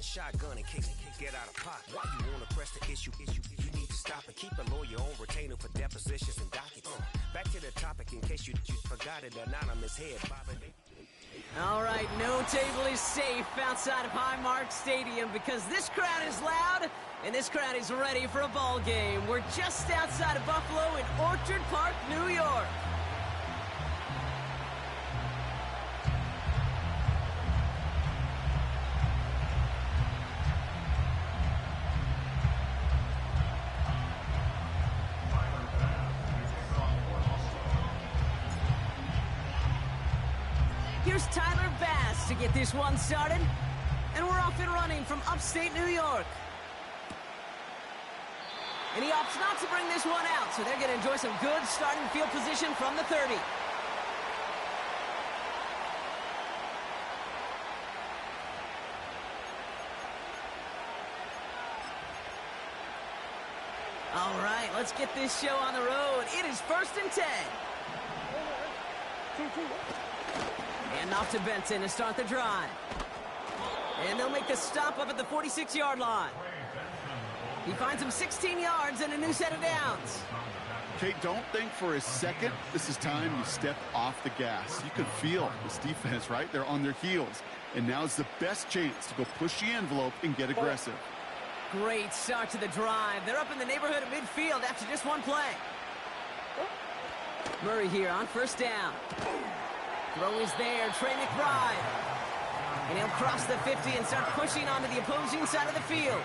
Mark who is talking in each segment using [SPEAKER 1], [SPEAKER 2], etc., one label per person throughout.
[SPEAKER 1] riding shotgun in case get out of pocket. Why you wanna press the issue? You need to stop and keep a lawyer on retainer for depositions and dockets. Back to the topic in case you forgot it. Anonymous head bobbing.
[SPEAKER 2] All right, no table is safe outside of Highmark Stadium because this crowd is loud and this crowd is ready for a ball game. We're just outside of Buffalo in Orchard Park, New York. Here's Tyler Bass to get this one started. And we're off and running from upstate New York. And he opts not to bring this one out, so they're going to enjoy some good starting field position from the 30. All right, let's get this show on the road. It is 1st and 10. And off to Benson to start the drive. And they'll make the stop up at the 46-yard line. He finds him 16 yards and a new set of downs.
[SPEAKER 3] Kate, don't think for a second this is time you step off the gas. You can feel this defense, right? They're on their heels. And now's the best chance to go push the envelope and get aggressive.
[SPEAKER 2] Great start to the drive. They're up in the neighborhood of midfield after just one play. Murray here on 1st down. Throw is there, Trey McBride. And he'll cross the 50 and start pushing onto the opposing side of the field.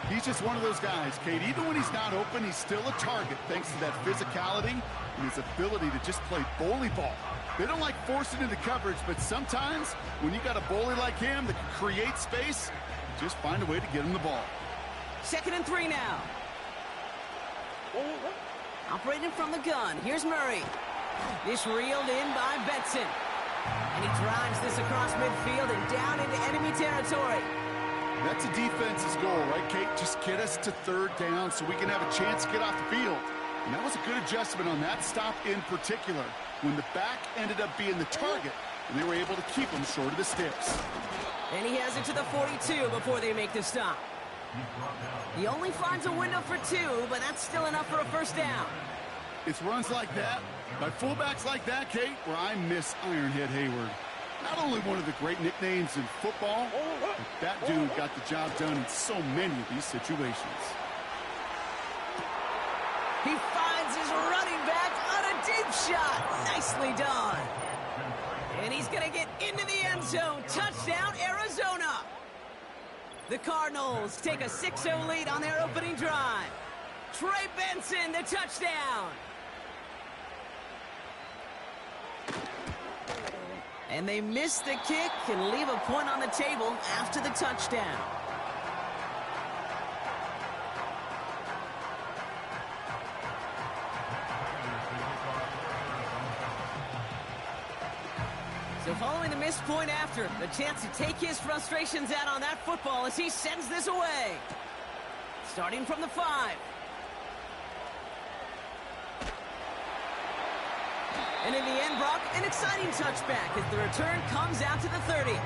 [SPEAKER 3] He's just one of those guys, Kate. Even when he's not open, he's still a target thanks to that physicality and his ability to just play bully ball. They don't like forcing into coverage, but sometimes when you got a bully like him that can create space, just find a way to get him the ball.
[SPEAKER 2] 2nd and 3 now. Operating from the gun, here's Murray. This reeled in by Benson. And he drives this across midfield and down into enemy territory.
[SPEAKER 3] That's a defense's goal, right, Kate? Just get us to 3rd down so we can have a chance to get off the field. And that was a good adjustment on that stop in particular, when the back ended up being the target, and they were able to keep him short of the sticks.
[SPEAKER 2] And he has it to the 42 before they make the stop. He only finds a window for 2, but that's still enough for a 1st down.
[SPEAKER 3] It's runs like that, by fullbacks like that, Kate, where I miss Ironhead Hayward. Not only one of the great nicknames in football, but that dude got the job done in so many of these situations.
[SPEAKER 2] He finds his running back on a deep shot. Nicely done. And he's going to get into the end zone. Touchdown, Arizona. The Cardinals take a 6-0 lead on their opening drive. Trey Benson, the touchdown. And they miss the kick and leave a point on the table after the touchdown. So following the missed point after, the chance to take his frustrations out on that football as he sends this away. Starting from the 5. And in the end, Brock, an exciting touchback as the return comes out to the 30.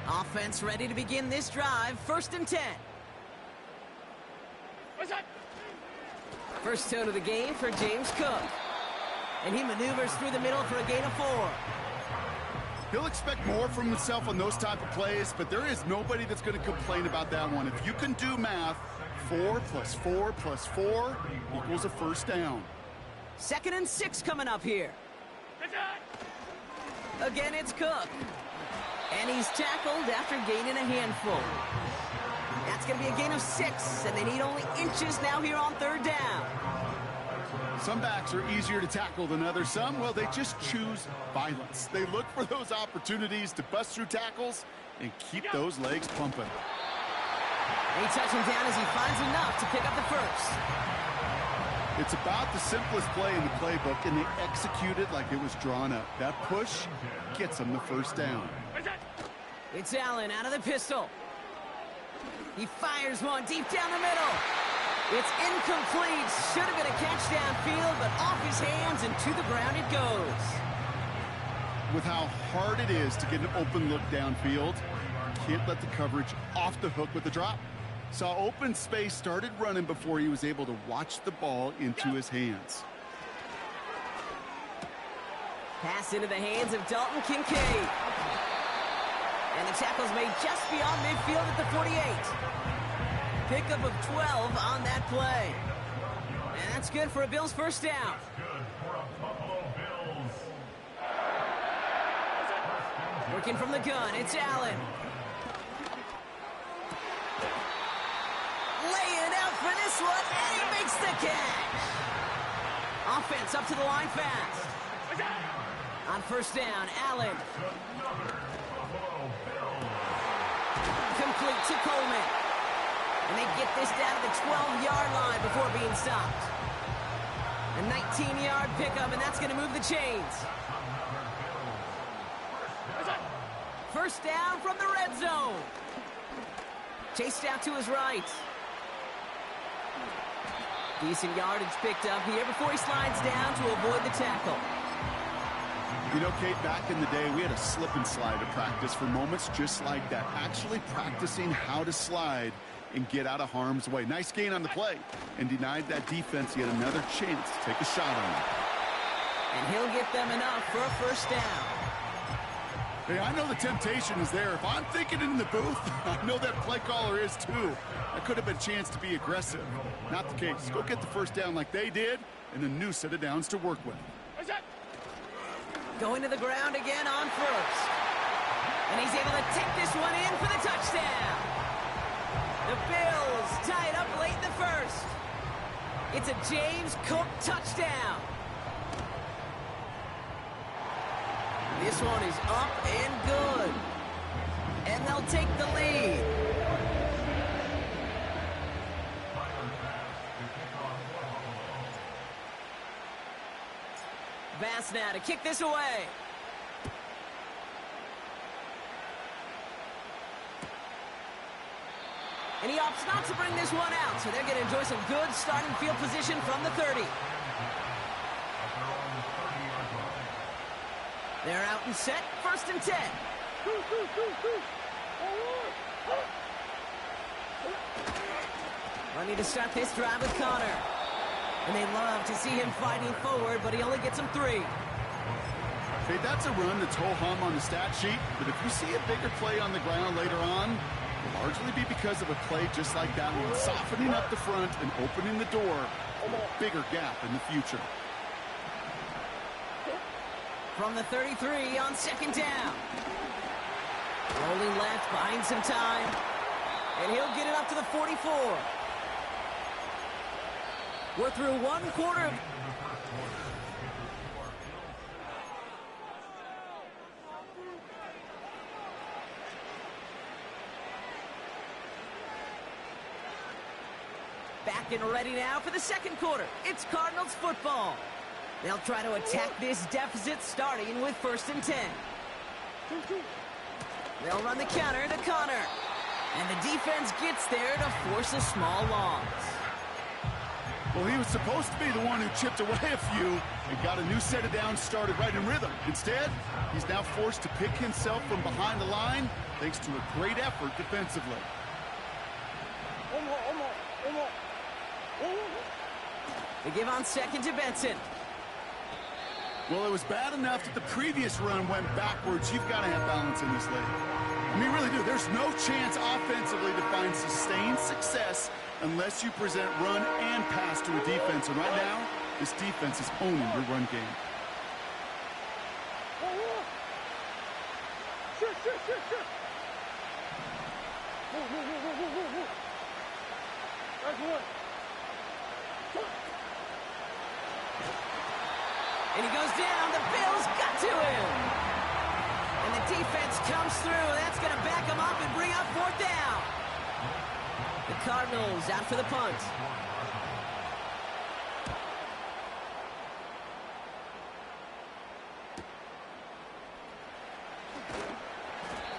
[SPEAKER 2] Offense ready to begin this drive. 1st and 10. First tone of the game for James Cook. And he maneuvers through the middle for a gain of 4.
[SPEAKER 3] He'll expect more from himself on those type of plays, but there is nobody that's going to complain about that one. If you can do math, 4 plus 4 plus 4 equals a 1st down.
[SPEAKER 2] 2nd and 6 coming up here. Again, it's Cook. And he's tackled after gaining a handful. That's going to be a gain of 6, and they need only inches now here on 3rd down.
[SPEAKER 3] Some backs are easier to tackle than others. Some, well, they just choose violence. They look for those opportunities to bust through tackles and keep those legs pumping.
[SPEAKER 2] They touch him down as he finds enough to pick up the 1st.
[SPEAKER 3] It's about the simplest play in the playbook, and they execute it like it was drawn up. That push gets them the 1st down.
[SPEAKER 2] It's Allen out of the pistol. He fires one deep down the middle. It's incomplete. Should have been a catch downfield, but off his hands and to the ground it goes.
[SPEAKER 3] with how hard it is to get an open look downfield. Can't let the coverage off the hook with the drop. Saw open space, started running before he was able to watch the ball into his hands.
[SPEAKER 2] Pass into the hands of Dalton Kincaid. And the tackle's made just beyond midfield at the 48. Pickup of 12 on that play. And that's good for a Bills first down. Working from the gun, it's Allen. Laying out for this one, and he makes the catch. Offense up to the line fast. On first down, Allen. Complete to Coleman. And they get this down to the 12-yard line before being stopped. A 19-yard pickup, and that's going to move the chains. First down from the red zone. Chased out to his right. Decent yardage picked up here before he slides down to avoid the tackle.
[SPEAKER 3] You know, Kate, back in the day, we had a slip and slide to practice for moments just like that. Actually practicing how to slide and get out of harm's way. Nice gain on the play, and denied that defense yet another chance to take a shot on him.
[SPEAKER 2] And he'll get them enough for a first down.
[SPEAKER 3] Hey, I know the temptation is there. If I'm thinking in the booth, I know that play caller is too. That could have been a chance to be aggressive. Not the case. Go get the first down like they did, and a new set of downs to work with.
[SPEAKER 2] Going to the ground again on first. And he's able to take this one in for the touchdown. The Bills tie it up late in the first. It's a James Cook touchdown. This one is up and good. And they'll take the lead. Bass now to kick this away. And he opts not to bring this one out, so they're going to enjoy some good starting field position from the 30. They're out and set, first and 10. Ready to start this drive with Connor. And they love to see him fighting forward, but he only gets them 3.
[SPEAKER 3] Hey, that's a run that's ho-hum on the stat sheet, but if you see a bigger play on the ground later on, it'll largely be because of a play just like that one, softening up the front and opening the door for a bigger gap in the future.
[SPEAKER 2] From the 33 on second down. Rolling left, buying some time. And he'll get it up to the 44. We're through one quarter of... Back and ready now for the second quarter. It's Cardinals football. They'll try to attack this deficit starting with first and 10. They'll run the counter to Connor. And the defense gets there to force a small loss.
[SPEAKER 3] Well, he was supposed to be the one who chipped away a few and got a new set of downs started right in rhythm. Instead, he's now forced to pick himself from behind the line thanks to a great effort defensively.
[SPEAKER 2] They give on second to Benson.
[SPEAKER 3] Well, it was bad enough that the previous run went backwards. You've got to have balance in this league. I mean, really do. There's no chance offensively to find sustained success unless you present run and pass to a defense. And right now, this defense is owning your run game.
[SPEAKER 2] And he goes down. The Bills got to him. And the defense comes through. That's going to back him up and bring up fourth down. The Cardinals out for the punt.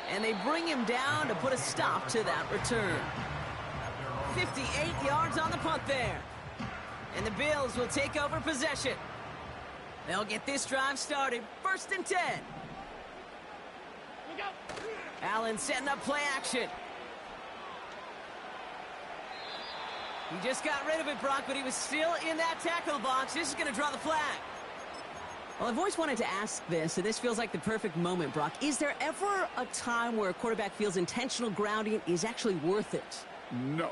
[SPEAKER 2] And they bring him down to put a stop to that return. 58 yards on the punt there. And the Bills will take over possession. They'll get this drive started. First and 10. Allen setting up play action. He just got rid of it, Brock, but he was still in that tackle box. This is going to draw the flag.
[SPEAKER 4] Well, I've always wanted to ask this, and this feels like the perfect moment, Brock. Is there ever a time where a quarterback feels intentional grounding is actually worth it?
[SPEAKER 3] No.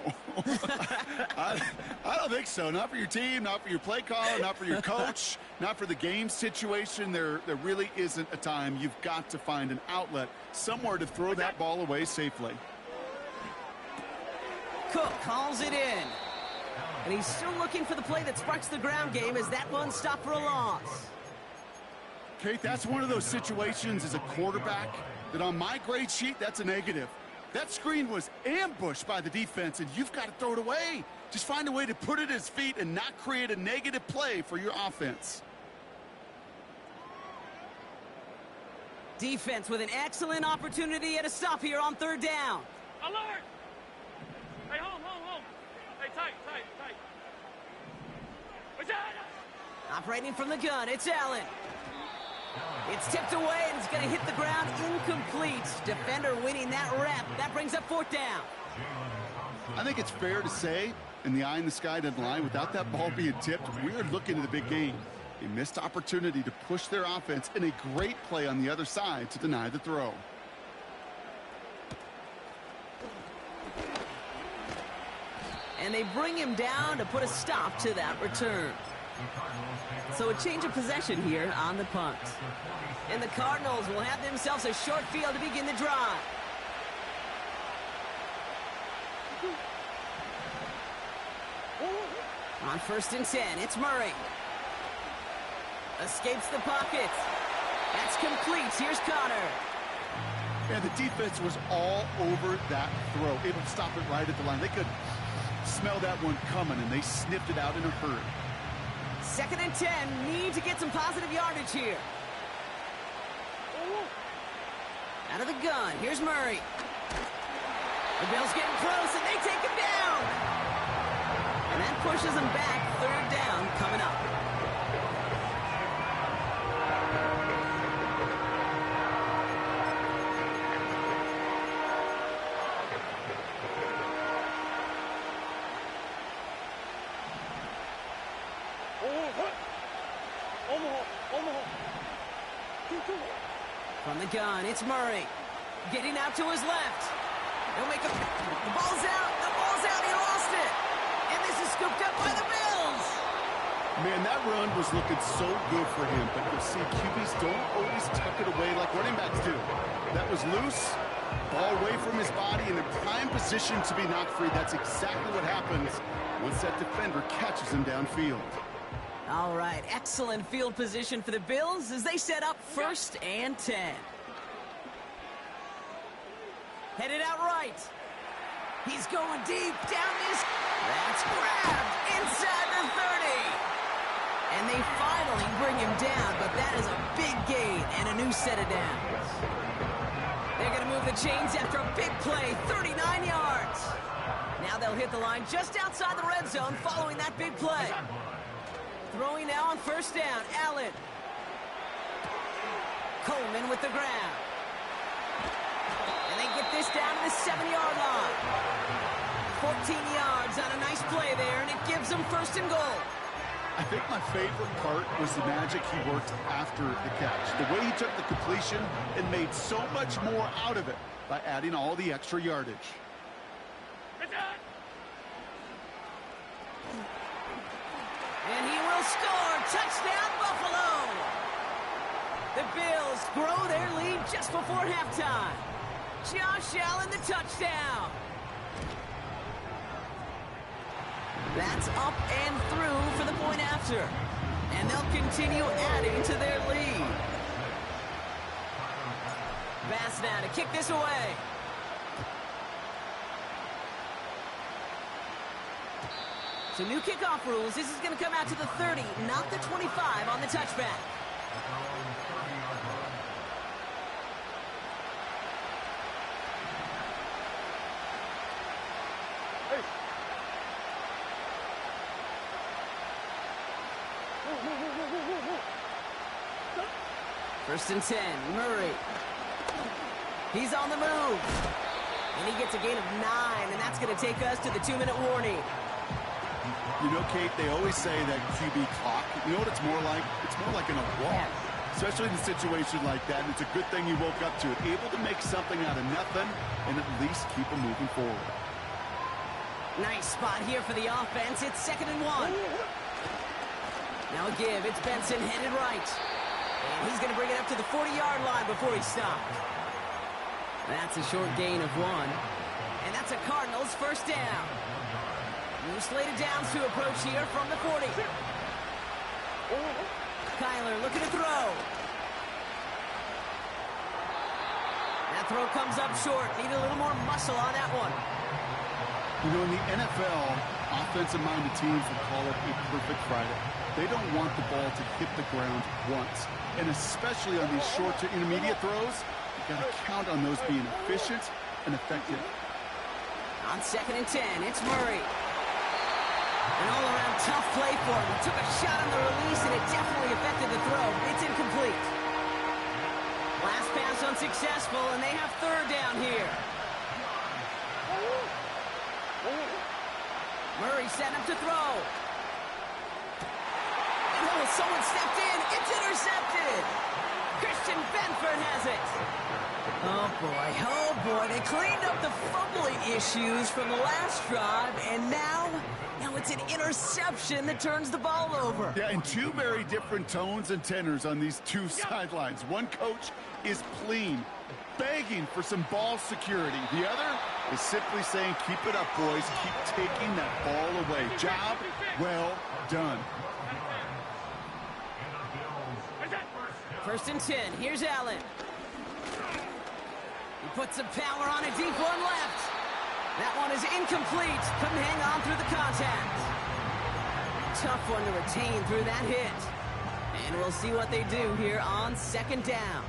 [SPEAKER 3] I don't think so. Not for your team, not for your play caller, not for your coach, not for the game situation. There really isn't a time. You've got to find an outlet, somewhere to throw that ball away safely.
[SPEAKER 2] Cook calls it in. And he's still looking for the play that sparks the ground game as that one stopped for a loss.
[SPEAKER 3] Kate, that's one of those situations as a quarterback that on my grade sheet, that's a negative. That screen was ambushed by the defense, and you've got to throw it away. Just find a way to put it at his feet and not create a negative play for your offense.
[SPEAKER 2] Defense with an excellent opportunity at a stop here on third down.
[SPEAKER 5] Alert! Hey, home. Hey, tight. What's that?
[SPEAKER 2] Operating from the gun, it's Allen. It's tipped away, and it's going to hit the ground incomplete. Defender winning that rep. That brings up fourth down.
[SPEAKER 3] I think it's fair to say, in the eye in the sky deadline, without that ball being tipped, we are looking at the big game. A missed opportunity to push their offense and a great play on the other side to deny the throw.
[SPEAKER 2] And they bring him down to put a stop to that return.
[SPEAKER 4] So a change of possession here on the punt.
[SPEAKER 2] And the Cardinals will have themselves a short field to begin the drive. On 1st and 10, it's Murray. Escapes the pocket. That's complete. Here's Connor.
[SPEAKER 3] And the defense was all over that throw, able to stop it right at the line. They could smell that one coming, and they sniffed it out in a hurry.
[SPEAKER 2] 2nd and 10, need to get some positive yardage here. Out of the gun, here's Murray. The Bills getting close, and they take him down. And that pushes them back. 3rd down coming up. From the gun, it's Murray. Getting out to his left. He'll make a... The ball's out. He lost it. And this is scooped up by the Bills.
[SPEAKER 3] Man, that run was looking so good for him, but you'll see QBs don't always tuck it away like running backs do. That was loose, ball away from his body, in a prime position to be knocked free. That's exactly what happens once that defender catches him downfield.
[SPEAKER 2] All right, excellent field position for the Bills as they set up 1st and 10. Headed out right. He's going deep down this. That's grabbed inside the 30. And they finally bring him down, but that is a big gain and a new set of downs. They're going to move the chains after a big play, 39 yards. Now they'll hit the line just outside the red zone following that big play. Throwing now on 1st down, Allen. Coleman with the ground. And they get this down to the 7-yard line. 14 yards on a nice play there, and it gives them 1st and goal.
[SPEAKER 3] I think my favorite part was the magic he worked after the catch. The way he took the completion and made so much more out of it by adding all the extra yardage.
[SPEAKER 2] And he will score. Touchdown, Buffalo. The Bills grow their lead just before halftime. Josh Allen, the touchdown. That's up and through for the point after. And they'll continue adding to their lead. Bass now to kick this away. So new kickoff rules. This is going to come out to the 30, not the 25 on the touchback.
[SPEAKER 5] Hey.
[SPEAKER 2] 1st and 10, Murray. He's on the move. And he gets a gain of 9, and that's going to take us to the 2-minute warning.
[SPEAKER 3] You know, Kate, they always say that QB clock, you know what it's more like? It's more like in a walk, especially in a situation like that. And it's a good thing you woke up to it, able to make something out of nothing and at least keep them moving forward.
[SPEAKER 2] Nice spot here for the offense. It's 2nd and 1. Now a give. It's Benson headed right. And he's going to bring it up to the 40-yard line before he stopped. That's a short gain of 1. And that's a Cardinals first down. New slated downs to approach here from the 40. Kyler looking to throw. That throw comes up short. Need a little more muscle on that one.
[SPEAKER 3] You know, in the NFL, offensive-minded teams will call it a perfect Friday. They don't want the ball to hit the ground once. And especially on these short to intermediate throws, got to count on those being efficient and effective.
[SPEAKER 2] On 2nd and 10, it's Murray. An all-around tough play for him. He took a shot on the release, and it definitely affected the throw. It's incomplete. Last pass unsuccessful, and they have 3rd down here. Murray set up to throw. Oh, someone stepped in. It's intercepted. Christian Benford has it. Oh, boy. They cleaned up the fumbling issues from the last drive, and now it's an interception that turns the ball over.
[SPEAKER 3] Yeah, and two very different tones and tenors on these two sidelines. One coach is pleading, begging for some ball security. The other is simply saying, keep it up, boys. Keep taking that ball away. Job well done.
[SPEAKER 2] 1st and 10. Here's Allen. He puts some power on a deep one left. That one is incomplete. Couldn't hang on through the contact. Tough one to retain through that hit. And we'll see what they do here on 2nd down.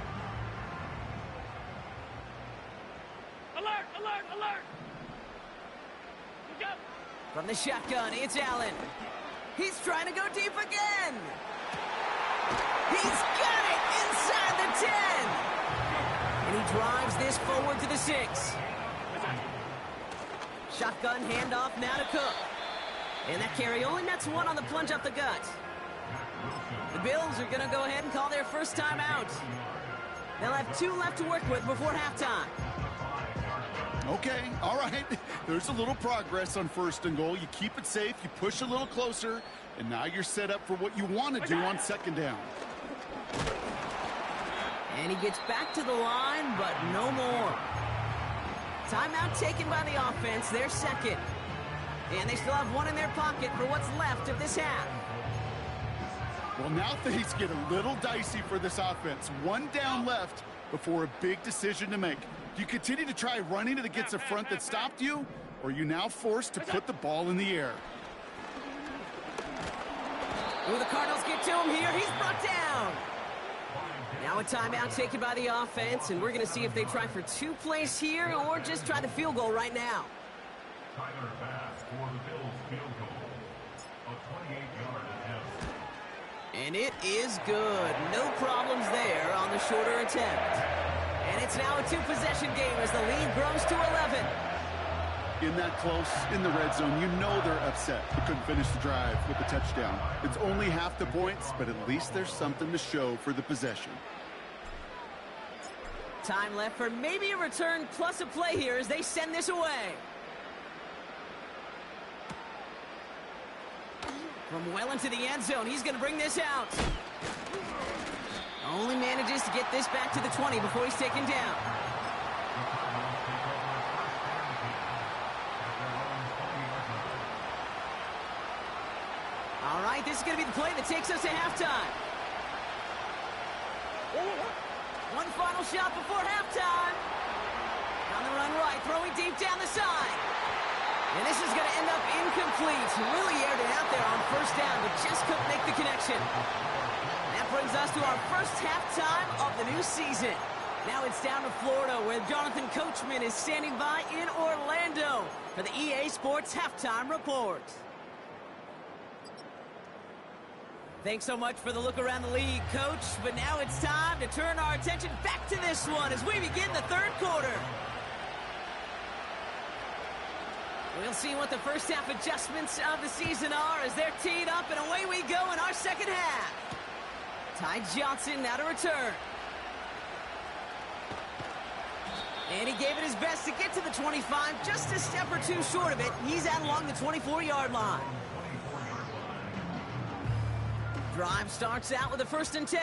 [SPEAKER 5] Alert, alert, alert! Look up!
[SPEAKER 2] From the shotgun, it's Allen. He's trying to go deep again. He's got it inside the 10. And he drives this forward to the 6. Shotgun handoff now to Cook. And that carry only nets 1 on the plunge up the gut. The Bills are going to go ahead and call their first time out. They'll have 2 left to work with before halftime.
[SPEAKER 3] Okay, all right. There's a little progress on 1st and goal. You keep it safe, you push a little closer, and now you're set up for what you want to do on 2nd down.
[SPEAKER 2] And he gets back to the line, but no more. Timeout taken by the offense, their 2nd. And they still have 1 in their pocket for what's left of this half.
[SPEAKER 3] Well, now things get a little dicey for this offense. 1 down left before a big decision to make. Do you continue to try running it against a front that stopped you, or are you now forced to put the ball in the air?
[SPEAKER 2] Will the Cardinals get to him here? He's brought down. Now a timeout taken by the offense, and we're going to see if they try for 2 plays here or just try the field goal right now.
[SPEAKER 6] Tyler Bass for the Bills field goal. A 28-yard attempt.
[SPEAKER 2] And it is good. No problems there on the shorter attempt. And it's now a 2-possession game as the lead grows to 11.
[SPEAKER 3] In that close, in the red zone, you know they're upset. They couldn't finish the drive with the touchdown. It's only half the points, but at least there's something to show for the possession.
[SPEAKER 2] Time left for maybe a return plus a play here as they send this away. From well into the end zone, he's going to bring this out. Only manages to get this back to the 20 before he's taken down. All right, this is going to be the play that takes us to halftime. One final shot before halftime. On the run right, throwing deep down the side. And this is going to end up incomplete. Really aired it out there on 1st down, but just couldn't make the connection. That brings us to our first halftime of the new season. Now it's down to Florida, where Jonathan Coachman is standing by in Orlando for the EA Sports Halftime Report. Thanks so much for the look around the league, Coach. But now it's time to turn our attention back to this one as we begin the third quarter. We'll see what the first half adjustments of the season are as they're teed up, and away we go in our second half. Ty Johnson now to return. And he gave it his best to get to the 25, just a step or two short of it. He's out along the 24-yard line. Drive starts out with a 1st and 10.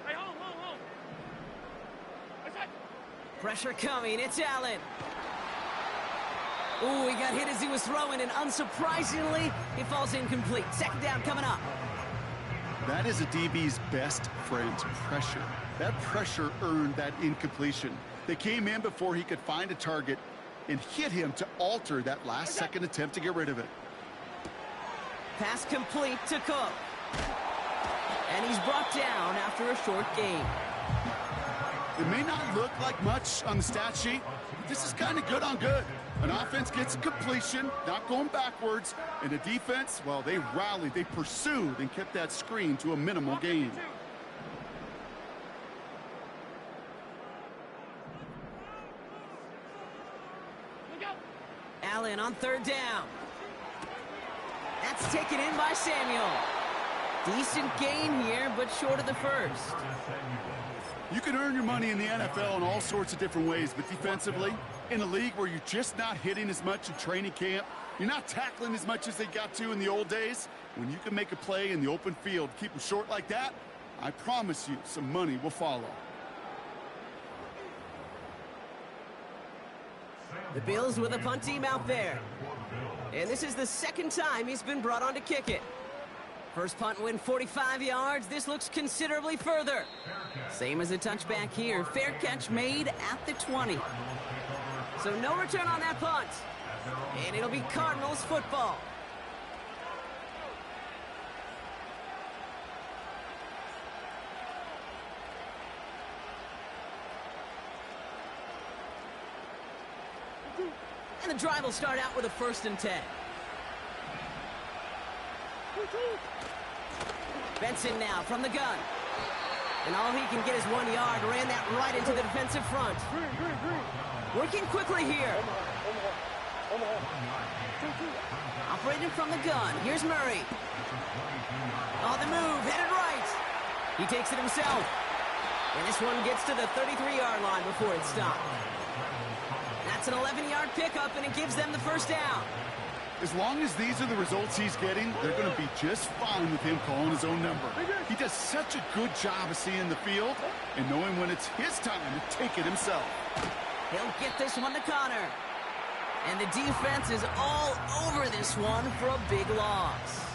[SPEAKER 5] Hey, hold.
[SPEAKER 2] Pressure coming, it's Allen. Ooh, he got hit as he was throwing, and unsurprisingly, it falls incomplete. 2nd down coming up.
[SPEAKER 3] That is a DB's best friend, pressure. That pressure earned that incompletion. They came in before he could find a target and hit him to alter that last-second attempt to get rid of it.
[SPEAKER 2] Pass complete to Cook. And he's brought down after a short gain.
[SPEAKER 3] It may not look like much on the stat sheet, but this is kind of good on good. An offense gets a completion, not going backwards, and the defense, well, they rallied, they pursued, and kept that screen to a minimal gain.
[SPEAKER 2] Allen on 3rd down. That's taken in by Samuel. Decent gain here, but short of the first.
[SPEAKER 3] You can earn your money in the NFL in all sorts of different ways, but defensively, in a league where you're just not hitting as much in training camp, you're not tackling as much as they got to in the old days, when you can make a play in the open field, keep them short like that, I promise you some money will follow.
[SPEAKER 2] The Bills with a punt team out there. And this is the 2nd time he's been brought on to kick it. First punt win 45 yards. This looks considerably further. Same as a touchback here. Fair catch made at the 20. So no return on that punt. And it'll be Cardinals football. And the drive will start out with a 1st and 10. Benson now from the gun. And all he can get is 1 yard. Ran that right into the defensive front. Working quickly here. Operating from the gun. Here's Murray. On the move, headed right. He takes it himself. And this one gets to the 33-yard line before it stopped. That's an 11-yard pickup, and it gives them the 1st down.
[SPEAKER 3] As long as these are the results he's getting, they're going to be just fine with him calling his own number. He does such a good job of seeing the field and knowing when it's his time to take it himself.
[SPEAKER 2] He'll get this one to Connor. And the defense is all over this one for a big loss.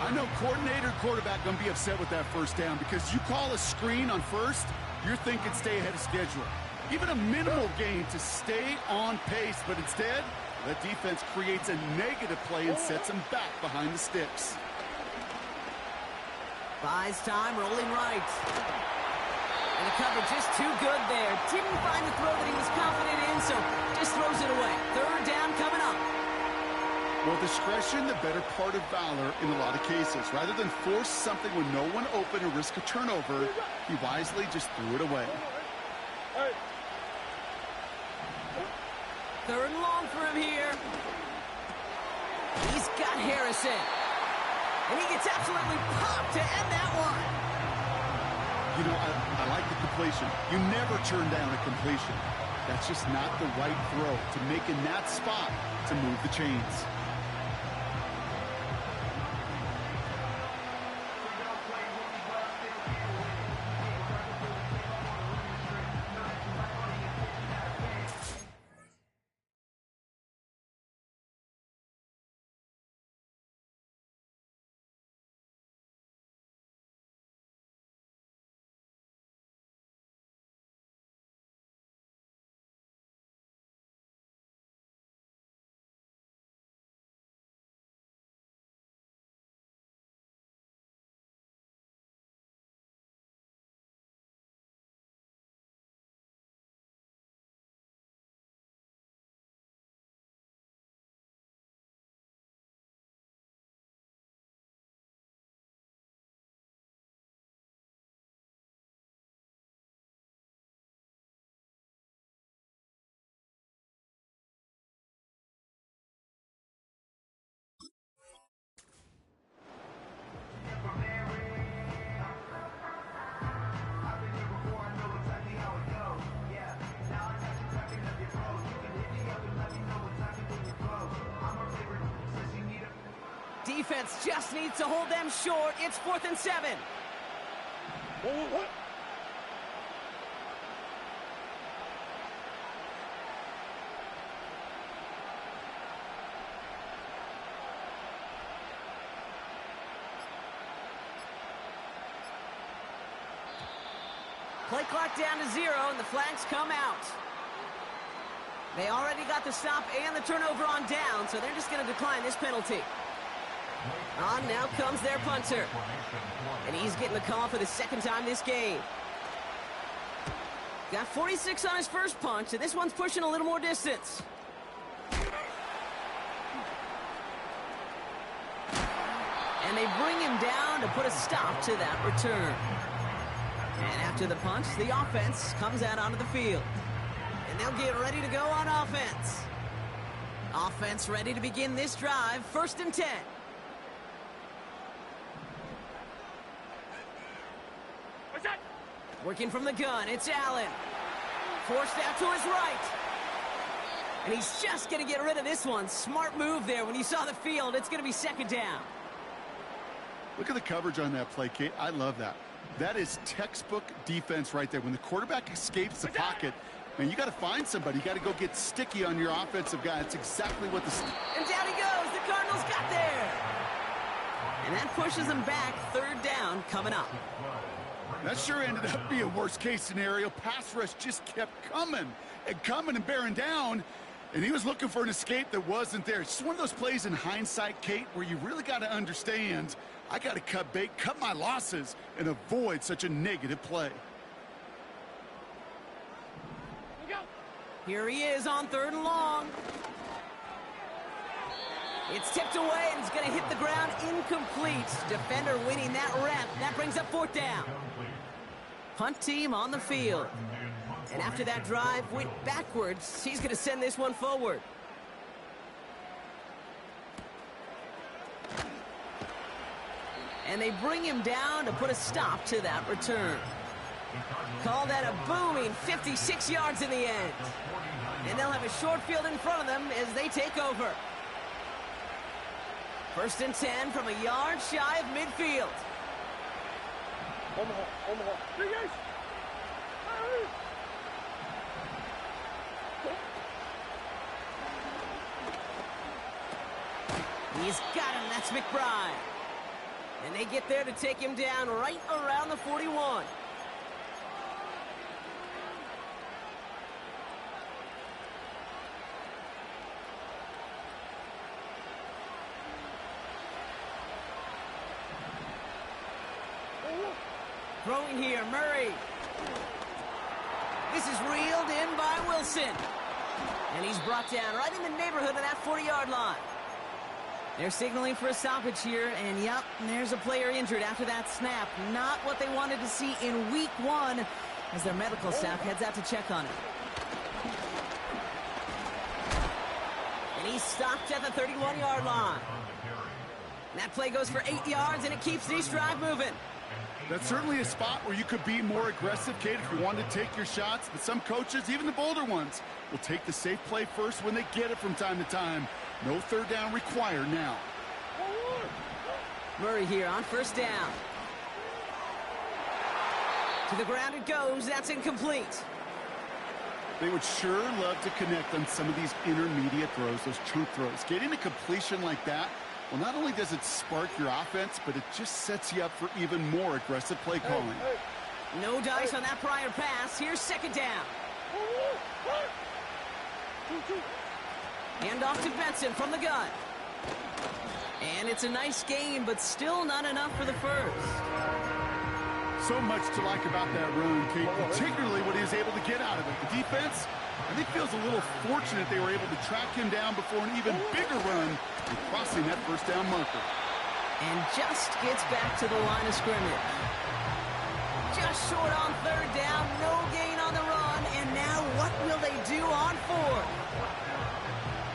[SPEAKER 3] I know coordinator and quarterback going to be upset with that 1st down because you call a screen on 1st, you're thinking stay ahead of schedule. Even a minimal gain to stay on pace, but instead, that defense creates a negative play and sets him back behind the sticks.
[SPEAKER 2] Buys time, rolling right. And the coverage just too good there. Didn't find the throw that he was confident in, so just throws it away. 3rd down coming up.
[SPEAKER 3] Well, discretion, the better part of valor in a lot of cases. Rather than force something when no one open and risk a turnover, he wisely just threw it away.
[SPEAKER 2] 3rd and long for him here. He's got Harrison. And he gets absolutely popped to end that one.
[SPEAKER 3] You know, I like the completion. You never turn down a completion. That's just not the right throw to make in that spot to move the chains.
[SPEAKER 2] defense just needs to hold them short. It's 4th and 7. Play clock down to 0, and the flags come out. They already got the stop and the turnover on down, so they're just going to decline this penalty. On now comes their punter. And he's getting the call for the 2nd time this game. Got 46 on his first punch, and this one's pushing a little more distance. And they bring him down to put a stop to that return. And after the punch, the offense comes out onto the field. And they'll get ready to go on offense. Offense ready to begin this drive. 1st and 10.
[SPEAKER 5] What's that?
[SPEAKER 2] Working from the gun, it's Allen. Forced out to his right. And he's just going to get rid of this one. Smart move there. When you saw the field, it's going to be 2nd down.
[SPEAKER 3] Look at the coverage on that play, Kate. I love that. That is textbook defense right there. When the quarterback escapes the pocket, man, you got to find somebody. You got to go get sticky on your offensive guy. That's exactly what the...
[SPEAKER 2] And down he goes. The Cardinals got there. And that pushes them back. 3rd down coming up.
[SPEAKER 3] That sure ended up being a worst-case scenario. Pass rush just kept coming and bearing down. And he was looking for an escape that wasn't there. It's just one of those plays in hindsight, Kate, where you really got to understand, I got to cut bait, cut my losses, and avoid such a negative play.
[SPEAKER 2] Here he is on 3rd and long. It's tipped away, and it's going to hit the ground incomplete. Defender winning that rep. That brings up 4th down. Punt team on the field. And after that drive went backwards, he's going to send this one forward. And they bring him down to put a stop to that return. Call that a booming 56 yards in the end. And they'll have a short field in front of them as they take over. 1st and 10 from a yard shy of midfield. He's got him. That's McBride. And they get there to take him down right around the 41. Throwing here, Murray. This is reeled in by Wilson. And he's brought down right in the neighborhood of that 40-yard line. They're signaling for a stoppage here, and yep, there's a player injured after that snap. Not what they wanted to see in week 1 as their medical staff heads out to check on him. And he's stopped at the 31-yard line. And that play goes for 8 yards, and it keeps this drive moving.
[SPEAKER 3] That's certainly a spot where you could be more aggressive, Kate, if you wanted to take your shots. But some coaches, even the bolder ones, will take the safe play first when they get it from time to time. No 3rd down required now.
[SPEAKER 2] Murray here on 1st down. To the ground it goes. That's incomplete.
[SPEAKER 3] They would sure love to connect on some of these intermediate throws, those chunk throws. Getting a completion like that, well, not only does it spark your offense, but it just sets you up for even more aggressive play calling.
[SPEAKER 2] No dice on that prior pass. Here's 2nd down. Hand off to Benson from the gun. And it's a nice gain, but still not enough for the first.
[SPEAKER 3] So much to like about that run, Kate, particularly what he was able to get out of it. The defense, I think, feels a little fortunate they were able to track him down before an even bigger run and crossing that 1st down marker.
[SPEAKER 2] And just gets back to the line of scrimmage. Just short on 3rd down, no gain on the run, and now what will they do on 4th?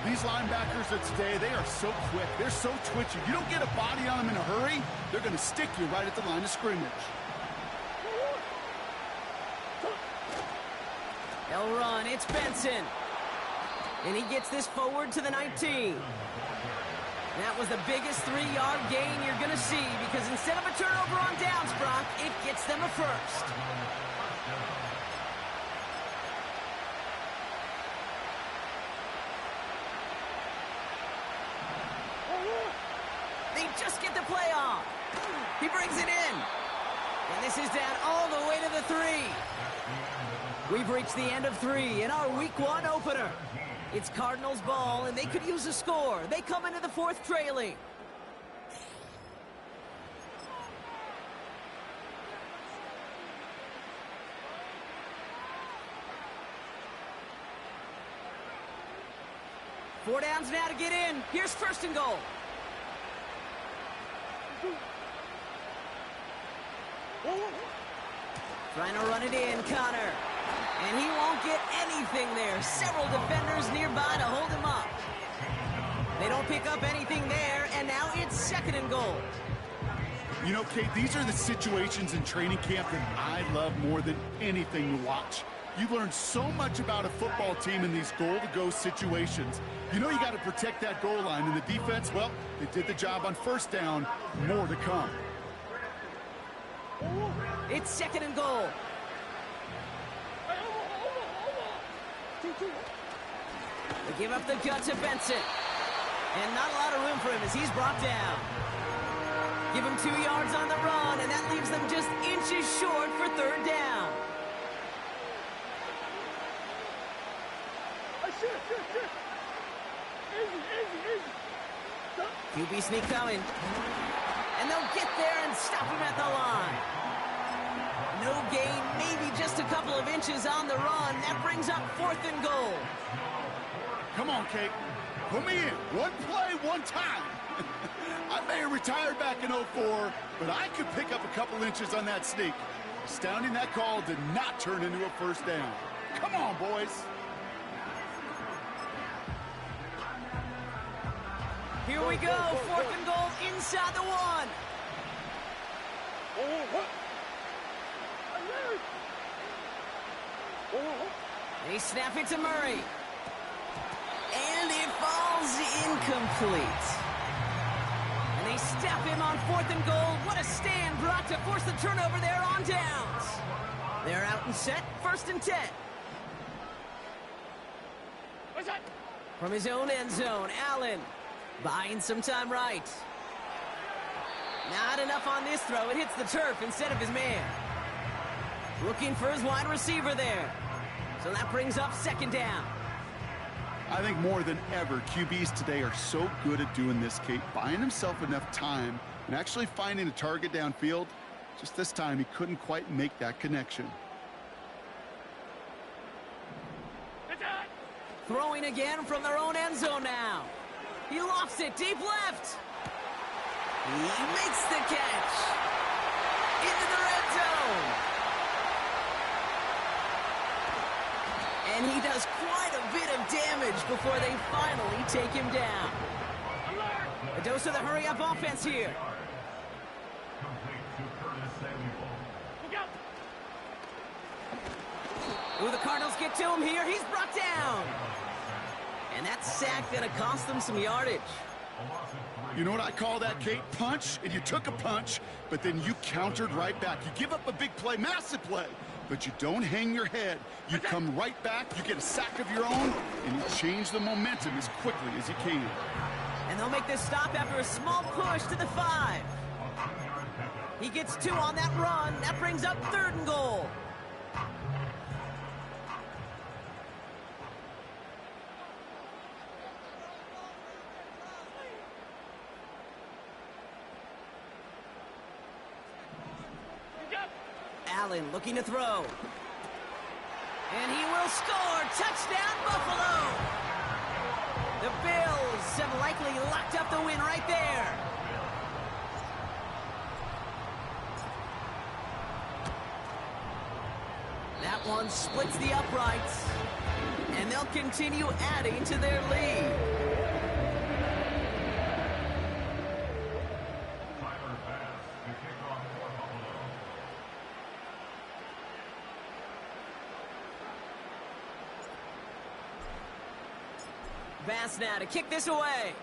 [SPEAKER 3] These linebackers of today, they are so quick. They're so twitchy. You don't get a body on them in a hurry, they're going to stick you right at the line of scrimmage.
[SPEAKER 2] They'll run. It's Benson. And he gets this forward to the 19. That was the biggest 3-yard gain you're going to see because instead of a turnover on downs, Brock, it gets them a first. They just get the play off. He brings it in. And this is down all the way to the 3. We've reached the end of 3 in our Week 1 opener. It's Cardinals ball, and they could use a score. They come into the 4th trailing. Four downs now to get in. Here's 1st and goal. Trying to run it in, Connor. And he won't get anything there. Several defenders nearby to hold him up. They don't pick up anything there, and now it's 2nd and goal.
[SPEAKER 3] You know, Kate, these are the situations in training camp that I love more than anything to watch. You learn so much about a football team in these goal-to-go situations. You know you got to protect that goal line, and the defense, well, they did the job on 1st down. More to come.
[SPEAKER 2] It's 2nd and goal. They give up the gut to Benson. And not a lot of room for him as he's brought down. Give him 2 yards on the run, and that leaves them just inches short for 3rd down. QB sneak coming. And they'll get there and stop him at the line. No gain, maybe just a couple of inches on the run. That brings up 4th and goal.
[SPEAKER 3] Come on, Kate. Put me in. One play, one time. I may have retired back in 04, but I could pick up a couple inches on that sneak. Astounding that call did not turn into a 1st down. Come on, boys.
[SPEAKER 2] Here we go. 4th and goal inside the 1. They snap it to Murray. And it falls incomplete. And they stop him on 4th and goal. What a stand, Brock, to force the turnover there on downs. They're out and set. 1st and 10.
[SPEAKER 5] What's that?
[SPEAKER 2] From his own end zone, Allen buying some time right. Not enough on this throw. It hits the turf instead of his man. Looking for his wide receiver there. So that brings up 2nd down.
[SPEAKER 3] I think more than ever, QBs today are so good at doing this, Kate, buying himself enough time and actually finding a target downfield. Just this time, he couldn't quite make that connection.
[SPEAKER 2] Throwing again from their own end zone now. He lofts it deep left. He makes the catch. Into the red zone. And he does quite a bit of damage before they finally take him down. A dose of the hurry-up offense here. Ooh, the Cardinals get to him here. He's brought down. And that sack going to cost them some yardage.
[SPEAKER 3] You know what I call that, Kate? Punch, and you took a punch, but then you countered right back. You give up a big play, massive play, but you don't hang your head. You come right back, you get a sack of your own, and you change the momentum as quickly as you can.
[SPEAKER 2] And they'll make this stop after a small push to the 5. He gets 2 on that run. That brings up 3rd and goal. Allen looking to throw. And he will score. Touchdown, Buffalo. The Bills have likely locked up the win right there. That one splits the uprights. And they'll continue adding to their lead. Bass now to kick this away.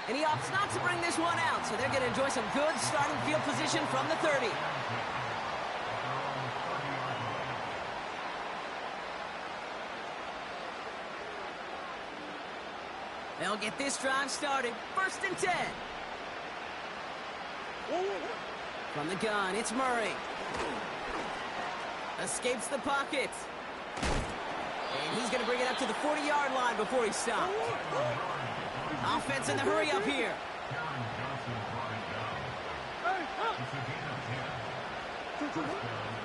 [SPEAKER 2] And he opts not to bring this one out, so they're going to enjoy some good starting field position from the 30. They'll get this drive started. 1st and 10. From the gun, it's Murray. Escapes the pocket. And he's going to bring it up to the 40-yard line before he stops. Offense in the hurry up here.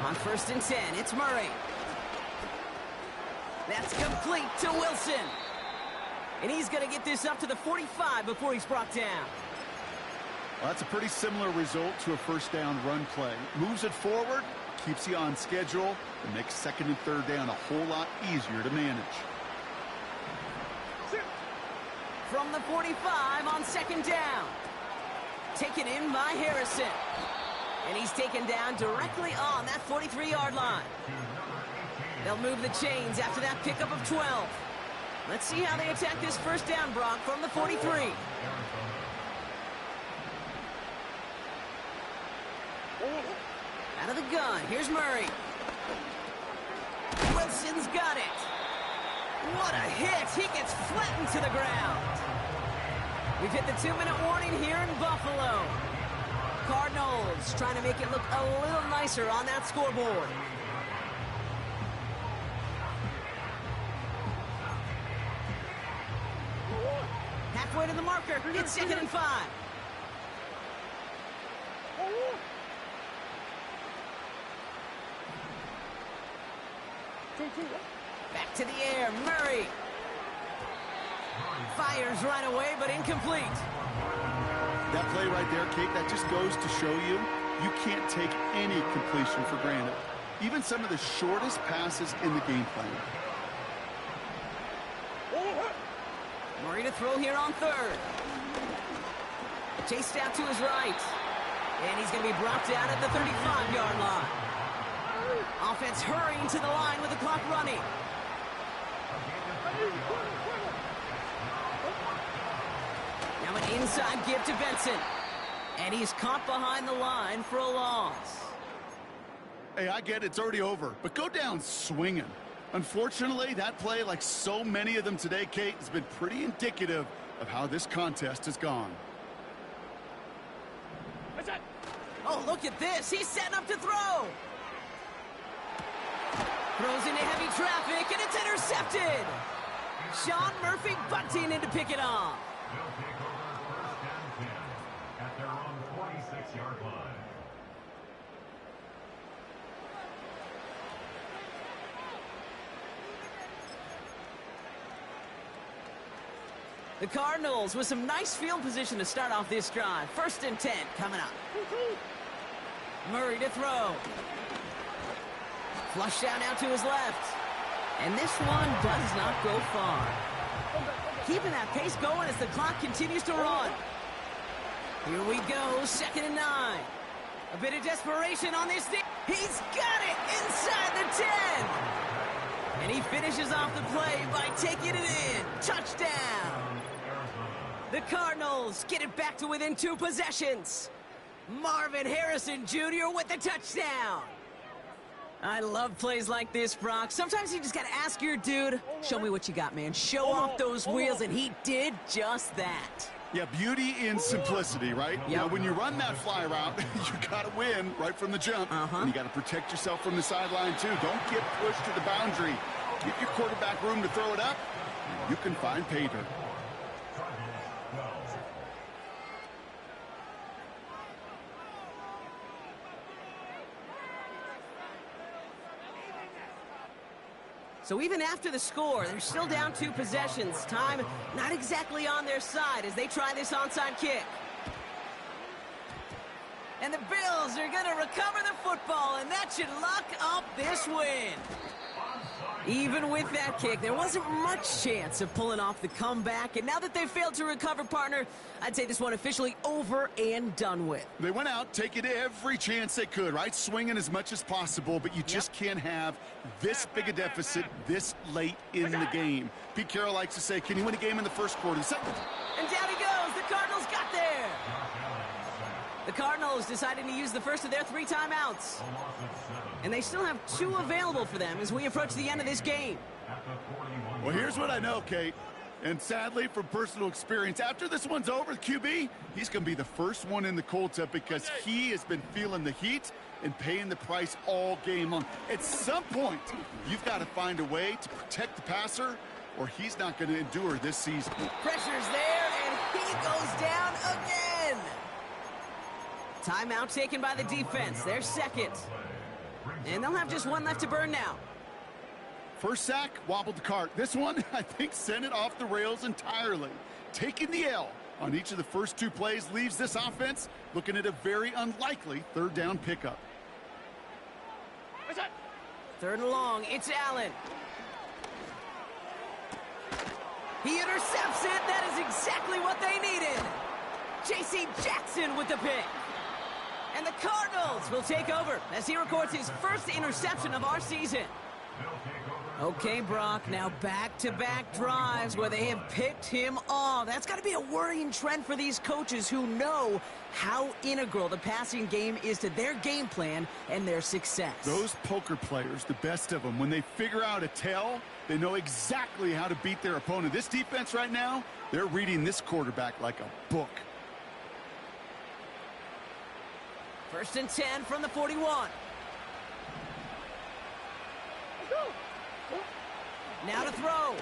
[SPEAKER 2] On 1st and 10, it's Murray. That's complete to Wilson. And he's going to get this up to the 45 before he's brought down.
[SPEAKER 3] Well, that's a pretty similar result to a 1st down run play. Moves it forward, keeps you on schedule, and makes 2nd and 3rd down a whole lot easier to manage.
[SPEAKER 2] From the 45 on 2nd down. Taken in by Harrison. And he's taken down directly on that 43-yard line. They'll move the chains after that pickup of 12. Let's see how they attack this 1st down, Brock, from the 43. Out of the gun, here's Murray. Wilson's got it. What a hit. He gets flattened to the ground. We've hit the 2-minute warning here in Buffalo. Cardinals trying to make it look a little nicer on that scoreboard. Halfway to the marker. It's 2nd and 5. Back to the air, Murray. Fires right away, but incomplete.
[SPEAKER 3] That play right there, Kate, that just goes to show you, you can't take any completion for granted. Even some of the shortest passes in the game plan.
[SPEAKER 2] Murray to throw here on 3rd. Chased out to his right. And he's going to be brought down at the 35-yard line. Offense hurrying to the line with the clock running. Now an inside give to Benson. And he's caught behind the line for a loss.
[SPEAKER 3] Hey, I get it, it's already over, but go down swinging. Unfortunately, that play, like so many of them today, Kate, has been pretty indicative of how this contest has gone.
[SPEAKER 2] Oh, look at this. He's setting up to throw. Throws into heavy traffic, and it's intercepted. Sean Murphy bunting in to pick it off.
[SPEAKER 6] They'll take over 1st and 10 at their own 46-yard line.
[SPEAKER 2] The Cardinals with some nice field position to start off this drive. 1st and 10 coming up. Murray to throw. Flush down now to his left. And this one does not go far. Keeping that pace going as the clock continues to run. Here we go, 2nd and 9. A bit of desperation on this thing. He's got it inside the 10. And he finishes off the play by taking it in. Touchdown. The Cardinals get it back to within 2 possessions. Marvin Harrison Jr. with the touchdown. I love plays like this, Brock. Sometimes you just got to ask your dude, show me what you got, man. Show off those wheels, and he did just that.
[SPEAKER 3] Yeah, beauty in simplicity, right?
[SPEAKER 2] Yep.
[SPEAKER 3] Now, when you run that fly route, you got to win right from the jump. And you got to protect yourself from the sideline, too. Don't get pushed to the boundary. Give your quarterback room to throw it up. You can find pay dirt.
[SPEAKER 2] So even after the score, they're still down 2 possessions. Time not exactly on their side as they try this onside kick. And the Bills are going to recover the football, and that should lock up this win. Even with that kick, there wasn't much chance of pulling off the comeback. And now that they've failed to recover, partner, I'd say this one officially over and done with.
[SPEAKER 3] They went out taking every chance they could, right? Swinging as much as possible, but you just can't have this big a deficit this late in the game. Pete Carroll likes to say, can you win a game in the first quarter?
[SPEAKER 2] And down he goes. The Cardinals
[SPEAKER 4] The Cardinals deciding to use the first of their 3 timeouts. And they still have 2 available for them as we approach the end of this game.
[SPEAKER 3] Well, here's what I know, Kate. And sadly, from personal experience, after this one's over, the QB, he's going to be the first one in the cold tub because he has been feeling the heat and paying the price all game long. At some point, you've got to find a way to protect the passer, or he's not going to endure this season.
[SPEAKER 2] Pressure's there, and he goes down again.
[SPEAKER 4] Timeout taken by the defense. Their second. And they'll have just 1 left to burn now.
[SPEAKER 3] First sack, wobbled the cart. This one, I think, sent it off the rails entirely. Taking the L on each of the first 2 plays leaves this offense looking at a very unlikely 3rd down pickup.
[SPEAKER 5] What's that?
[SPEAKER 4] 3rd and long. It's Allen.
[SPEAKER 2] He intercepts it. That is exactly what they needed. J.C. Jackson with the pick.
[SPEAKER 4] And the Cardinals will take over as he records his first interception of our season. Okay, Brock, now back-to-back drives where they have picked him off. That's got to be a worrying trend for these coaches who know how integral the passing game is to their game plan and their success.
[SPEAKER 3] Those poker players, the best of them, when they figure out a tell, they know exactly how to beat their opponent. This defense right now, they're reading this quarterback like a book.
[SPEAKER 4] 1st and 10 from the 41. Now to throw.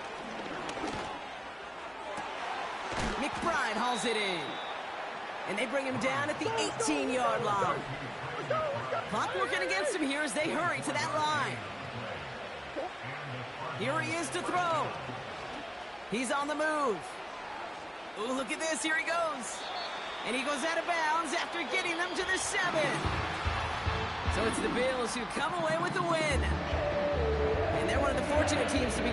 [SPEAKER 4] McBride hauls it in. And they bring him down at the 18-yard line. Clock working against him here as they hurry to that line. Here he is to throw. He's on the move. Ooh, look at this. Here he goes. And he goes out of bounds after getting them to the 7. So it's the Bills who come away with the win. And they're one of the fortunate teams to be